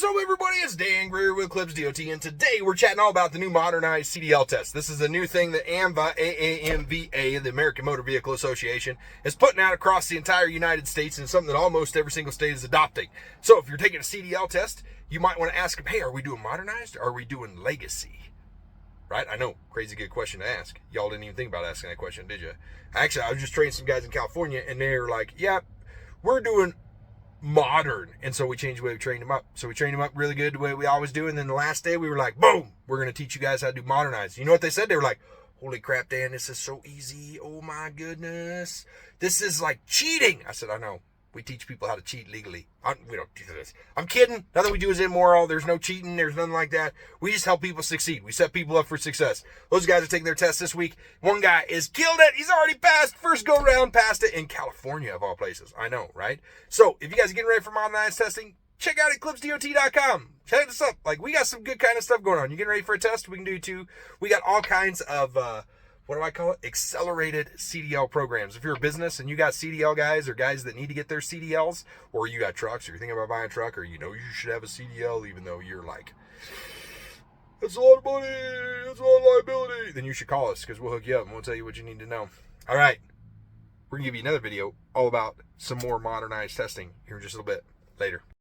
What's up, everybody? It's Dan Greer with Clips DOT, and today we're chatting all about the new modernized CDL test. This is a new thing that AAMVA, the American Motor Vehicle Association, is putting out across the entire United States, and something that almost every single state is adopting. So if you're taking a CDL test, you might want to ask them, hey, are we doing modernized or are we doing legacy? Right? I know, crazy good question to ask. Y'all didn't even think about asking that question, did you? Actually, I was just training some guys in California, and they're like, yeah, we're doing modern. And so we changed the way we trained them up. So we trained them up really good the way we always do. And then the last day we were like, boom, we're going to teach you guys how to do modernized. You know what they said? They were like, holy crap, Dan, this is so easy. Oh my goodness. This is like cheating. I said, I know. We teach people how to cheat legally. We don't do this. I'm kidding. Nothing we do is immoral. There's no cheating. There's nothing like that. We just help people succeed. We set people up for success. Those guys are taking their tests this week. One guy is killed it. He's already passed. First go round, passed it in California, of all places. I know, right? So if you guys are getting ready for modernized testing, check out at clipsdot.com. Check this up. Like, we got some good kind of stuff going on. You getting ready for a test? We can do too. We got all kinds of what do I call it? Accelerated CDL programs. If you're a business and you got CDL guys or guys that need to get their CDLs, or you got trucks, or you're thinking about buying a truck, or you know you should have a CDL even though you're like, that's a lot of money, that's a lot of liability, then you should call us because we'll hook you up and we'll tell you what you need to know. All right. We're going to give you another video all about some more modernized testing here in just a little bit. Later.